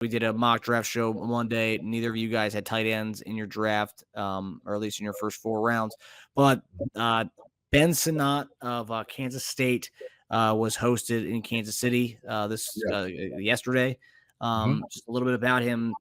we did a mock draft show Monday. Neither of you guys had tight ends in your draft, or at least in your first 4 rounds. But Ben Sinnott of Kansas State was hosted in Kansas City yesterday. Just a little bit about him.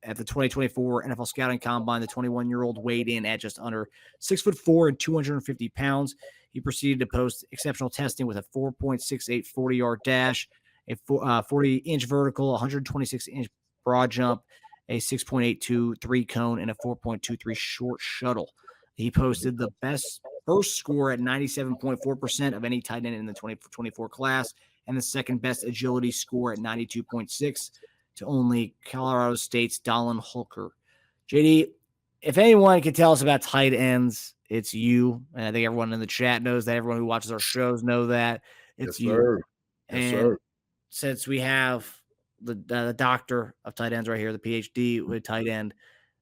At the 2024 NFL Scouting Combine, the 21-year-old weighed in at just under 6'4" and 250 pounds. He proceeded to post exceptional testing with a 4.68 40-yard dash, a 40-inch vertical, 126-inch broad jump, a 6.82 3-cone, and a 4.23 short shuttle. He posted the best first score at 97.4% of any tight end in the 2024 class, and the second best agility score at 92.6 to only Colorado State's Dallin Holker. JD, if anyone can tell us about tight ends, it's you. And I think everyone in the chat knows that. Everyone who watches our shows know that. It's you. Sir. And since we have the doctor of tight ends right here, the PhD with tight end,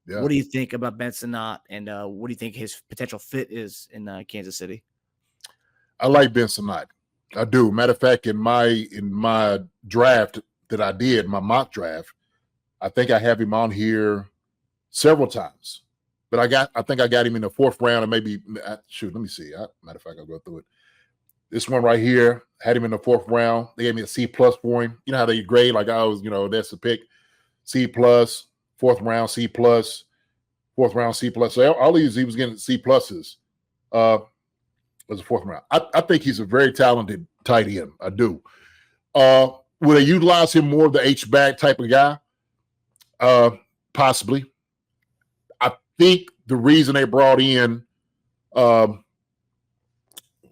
what do you think about Ben Sinnott, and what do you think his potential fit is in Kansas City? I like Ben Sinnott. I do. Matter of fact, in my draft that I did, my mock draft, I think I have him on here several times. But I think I got him in the 4th round, or maybe let me see. Matter of fact, I'll go through it. This one right here, had him in the 4th round. They gave me a C+ for him. You know how they grade? Like I was, that's the pick. C+, 4th round, C+, 4th round, C+. So all these, he was getting C+. Was a 4th round. I think he's a very talented tight end. I do. Will they utilize him more of the H-back type of guy? Possibly. I think the reason they brought in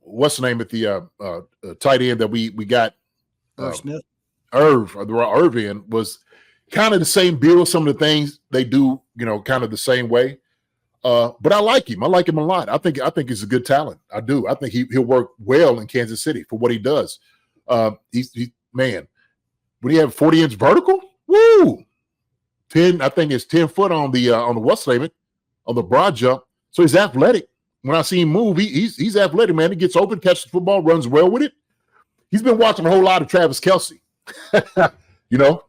what's the name at the tight end that we got? Irv in was kind of the same build. Some of the things they do, kind of the same way. But I like him. I like him a lot. I think he's a good talent. I do. I think he'll work well in Kansas City for what he does. Man, when he have 40-inch vertical, woo! 10, I think it's 10 foot on the what's name it, on the broad jump. So he's athletic. When I see him move, he's athletic, man. He gets open, catches the football, runs well with it. He's been watching a whole lot of Travis Kelce.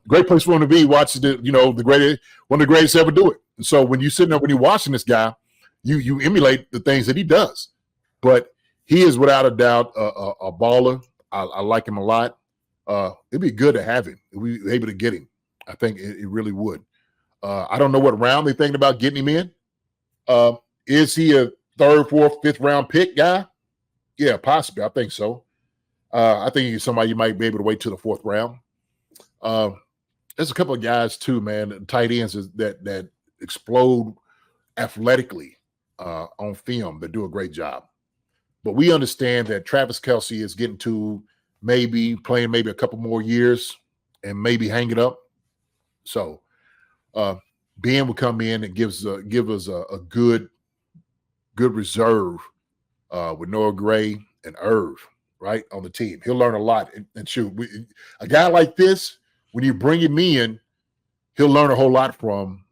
Great place for him to be. Watching one of the greatest ever do it. And so when you're sitting there, when you're watching this guy, you emulate the things that he does. But he is without a doubt a baller. I like him a lot. It'd be good to have him if we were able to get him. I think it really would. I don't know what round they're thinking about getting him in. Is he a 3rd, 4th, 5th round pick guy? Yeah, possibly. I think so. I think he's somebody you might be able to wait till the 4th round. There's a couple of guys too, man, tight ends that explode athletically on film that do a great job. But we understand that Travis Kelce is getting to playing maybe a couple more years and maybe hang it up. So Ben will come in and give us a good reserve with Noah Gray and Irv, right, on the team. He'll learn a lot. And shoot, a guy like this, when you bring him in, he'll learn a whole lot from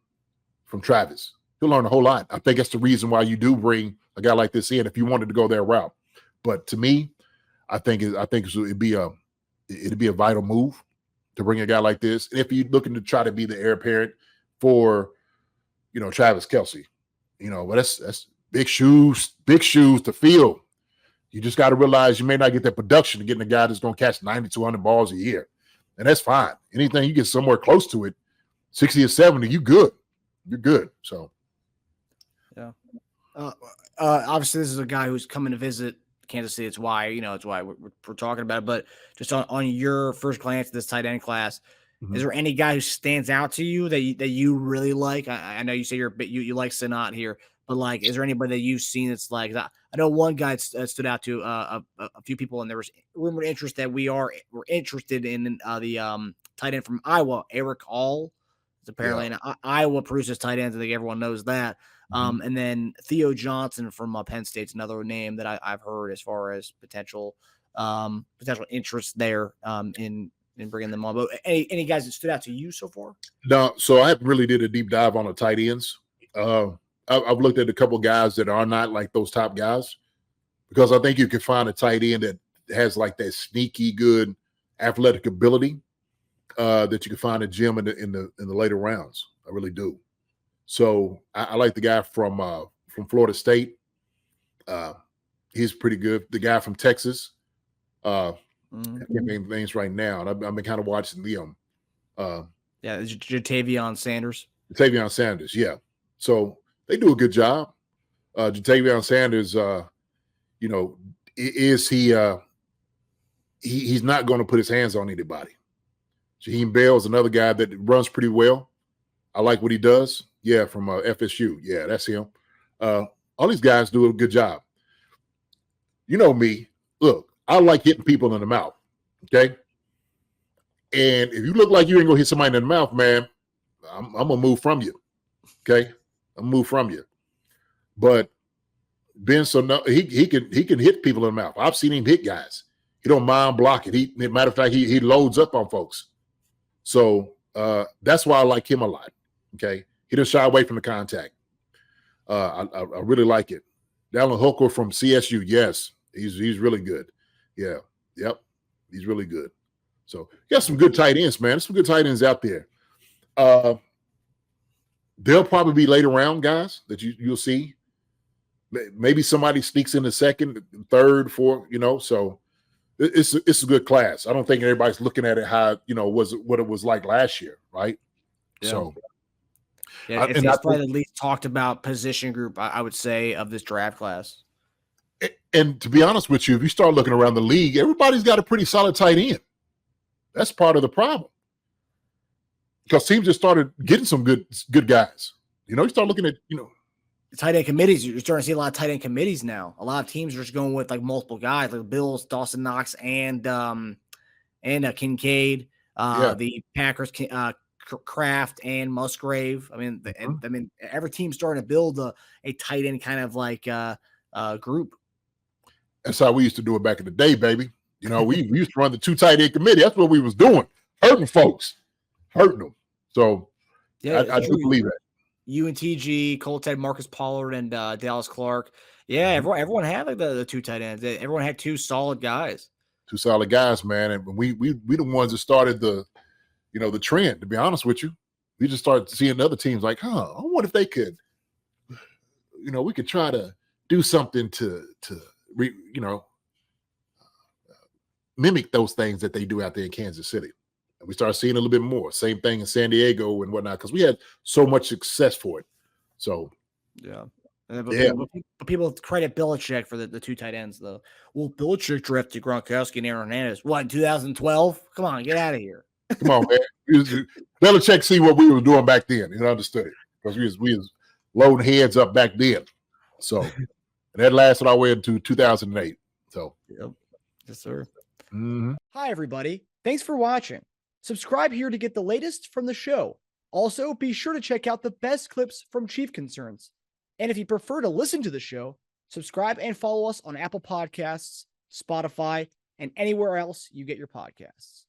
Travis. He'll learn a whole lot. I think that's the reason why you do bring a guy like this in if you wanted to go their route. But to me, I think it'd be a vital move to bring a guy like this. And if you're looking to try to be the heir apparent for, Travis Kelce, but that's big shoes to fill. You just got to realize you may not get that production of getting a guy that's going to catch 90 to 100 balls a year. And that's fine. Anything you get somewhere close to it, 60 or 70, you're good. So, yeah. Obviously, this is a guy who's coming to visit Kansas City. It's why we're talking about it. But just on your first glance at this tight end class, is there any guy who stands out to you that you really like? I know you say you like Sinnott here, but like, is there anybody that you've seen that's like? I know one guy stood out to a few people, and there was rumored interest that we're interested in the tight end from Iowa, Eric All. It's apparently an Iowa produces tight ends. I think everyone knows that. And then Theo Johnson from Penn State's another name that I've heard as far as potential interest there in bringing them on. But any guys that stood out to you so far? No, so I haven't really did a deep dive on the tight ends. I've looked at a couple guys that are not like those top guys, because I think you can find a tight end that has like that sneaky good athletic ability. that you can find a gem in the later rounds. I really do. So I like the guy from Florida State. He's pretty good. The guy from Texas. I can't name names right now. And I've been kind of watching them. Jatavion Sanders. Jatavion Sanders, yeah. So they do a good job. Jatavion Sanders, he's not going to put his hands on anybody. Jaheim Bell's another guy that runs pretty well. I like what he does. Yeah, from FSU. Yeah, that's him. All these guys do a good job. You know me. Look, I like hitting people in the mouth. Okay. And if you look like you ain't gonna hit somebody in the mouth, man, I'm gonna move from you. Okay. I'm gonna move from you. But Ben Sinnott, he can hit people in the mouth. I've seen him hit guys. He don't mind blocking. Matter of fact, he loads up on folks. So that's why I like him a lot. Okay. He doesn't shy away from the contact. I really like it. Dallin Holker from CSU. Yes, he's really good. Yeah. Yep. He's really good. So you got some good tight ends, man. There's some good tight ends out there. They'll probably be later round guys that you'll see. Maybe somebody sneaks in the second, third, fourth, So it's a good class. I don't think everybody's looking at it how, was what it was like last year, right? Yeah. So yeah, it's probably the least talked about position group, I would say, of this draft class. And to be honest with you, if you start looking around the league, everybody's got a pretty solid tight end. That's part of the problem. Because teams just started getting some good guys. You start looking at, the tight end committees. You're starting to see a lot of tight end committees now. A lot of teams are just going with like multiple guys, like the Bills, Dawson Knox, and Kincaid. The Packers, Kraft and Musgrave. I mean, every team's starting to build a tight end kind of like group. That's how we used to do it back in the day, baby. We used to run the 2 tight end committee. That's what we was doing, hurting folks, hurting them. So yeah, I do believe that. UNTG, Colts had Marcus Pollard and Dallas Clark. Yeah, everyone had like the 2 tight ends. Everyone had 2 solid guys. 2 solid guys, man. And we the ones that started the trend. To be honest with you, we just started seeing other teams like, I wonder if they could, we could try to do something to mimic those things that they do out there in Kansas City. And we started seeing a little bit more. Same thing in San Diego and whatnot, because we had so much success for it. So, yeah. But people credit Belichick for the 2 tight ends, though. Well, Belichick drafted Gronkowski and Aaron Hernandez. What, in 2012? Come on, get out of here. Come on, man. Belichick see what we were doing back then and understood it, because we was loading heads up back then. So, and that lasted all the way into 2008. So, yep. Yes, sir. Mm-hmm. Hi, everybody. Thanks for watching. Subscribe here to get the latest from the show. Also, be sure to check out the best clips from Chief Concerns. And if you prefer to listen to the show, subscribe and follow us on Apple Podcasts, Spotify, and anywhere else you get your podcasts.